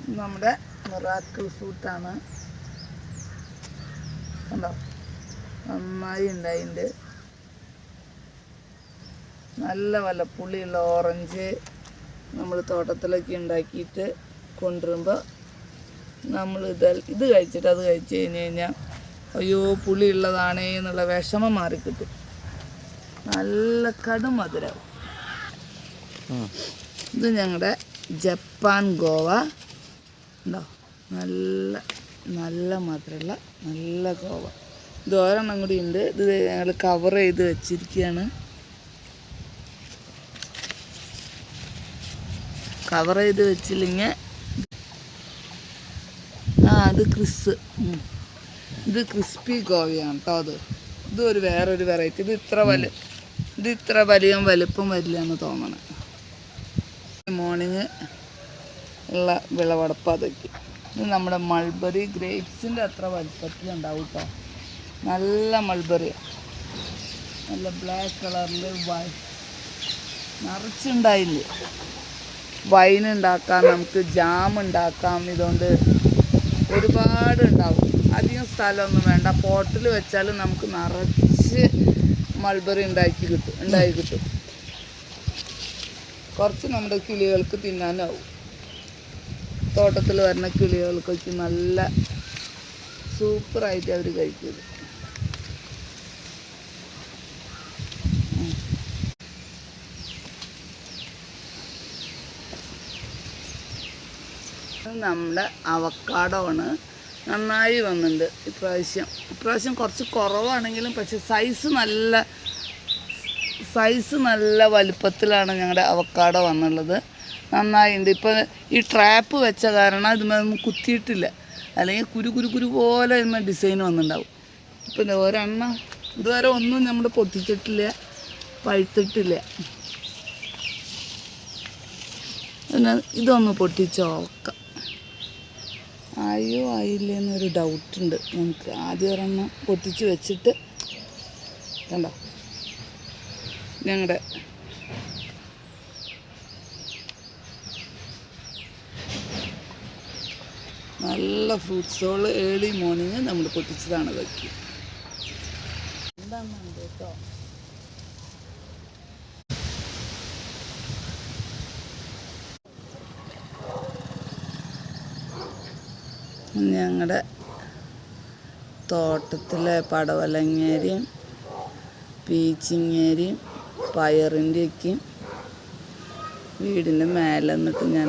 നമ്മുടെ മിറാക്കിൾ ഫ്രൂട്ടാണ്. കണ്ടോ, നന്നായി ഉണ്ടായിട്ടുണ്ട്. നല്ല പുളിയുള്ള ഓറഞ്ച് നമ്മൾ തോട്ടത്തിലൊക്കെ ഉണ്ടാക്കിയിട്ട് കൊണ്ടുവരുമ്പോൾ നമ്മൾ ഇത് കഴിച്ചിട്ട് അത് കഴിച്ച് കഴിഞ്ഞാൽ അയ്യോ പുളിയുള്ളതാണേ എന്നുള്ള വിഷമം മാറിക്കിട്ടും. നല്ല കടും മധുരവും. ഇത് ഞങ്ങളുടെ ജപ്പാൻ ഗോവ ഉണ്ടോ, നല്ല നല്ല മധുരമുള്ള നല്ല ഗോവ. ഇത് ഒരെണ്ണം കൂടി ഉണ്ട്. ഇത് ഞങ്ങൾ കവർ ചെയ്ത് വെച്ചിരിക്കുകയാണ്. കവർ ചെയ്ത് വെച്ചില്ലെങ്കിൽ അത് ഇത് ക്രിസ്പി ഗോവയാണ് കേട്ടോ. ഇതൊരു വേറൊരു വെറൈറ്റി. ഇത് ഇത്ര വലിയ വലുപ്പം വരില്ല എന്ന് തോന്നണം. മോർണിംഗ് ഉള്ള വിളവെടുപ്പ് അതൊക്കെ. ഇത് നമ്മുടെ മൾബറി ഗ്രേപ്സിൻ്റെ അത്ര വലുപ്പത്തിലുണ്ടാവും കേട്ടോ. നല്ല മൾബറി, നല്ല ബ്ലാക്ക് കളറിൽ നിറച്ചുണ്ടായില്ല. വൈൻ ഉണ്ടാക്കാം, നമുക്ക് ജാം ഉണ്ടാക്കാം. ഇതുകൊണ്ട് ഒരുപാട് ഉണ്ടാവും. അധികം സ്ഥലമൊന്നും വേണ്ട. പോട്ടിൽ വെച്ചാൽ നമുക്ക് നിറച്ച് മൾബറി ഉണ്ടായി കിട്ടും. കുറച്ച് നമ്മുടെ കിളികൾക്ക് തിന്നാനാവും. തോട്ടത്തിൽ വരുന്ന കിളികൾക്കൊക്കെ നല്ല സൂപ്പറായിട്ട് അവർ കഴിക്കും. നമ്മുടെ അവക്കാഡോ ആണ്. നന്നായി വന്നിട്ടുണ്ട് ഇപ്രാവശ്യം കുറച്ച് കുറവാണെങ്കിലും, പക്ഷെ സൈസ് നല്ല വലുപ്പത്തിലാണ് ഞങ്ങളുടെ അവക്കാഡോ വന്നുള്ളത്. നന്നായിട്ടുണ്ട്. ഇപ്പോൾ ഈ ട്രാപ്പ് വെച്ച കാരണം ഇതുമൊന്നും കുത്തിയിട്ടില്ല, അല്ലെങ്കിൽ കുരു പോലെ ഇതുമ്മ ഡിസൈൻ വന്നിട്ടുണ്ടാവും. ഇപ്പം ഒരെണ്ണം ഇതുവരെ ഒന്നും നമ്മൾ പൊട്ടിച്ചിട്ടില്ല, പഴുത്തിട്ടില്ല. പിന്നെ ഇതൊന്ന് പൊട്ടിച്ച് നോക്കാം. ആയില്ലെന്നൊരു ഡൗട്ടുണ്ട് നമുക്ക്. ആദ്യം ഒരെണ്ണം പൊട്ടിച്ച് വെച്ചിട്ട് കണ്ടോ, ഞങ്ങളുടെ നല്ല ഫ്രൂട്ട്സുകൾ ഏർലി മോർണിംഗ് നമ്മൾ പൊട്ടിച്ചതാണ് ഇതൊക്കെ. എന്താണെന്നുണ്ട് കേട്ടോ. ഞങ്ങളുടെ തോട്ടത്തിലെ പടവലങ്ങേരിയും പീച്ചിങ്ങേരിയും പയറിൻ്റെയൊക്കെയും വീടിൻ്റെ മേലെ നിന്നിട്ട് ഞാൻ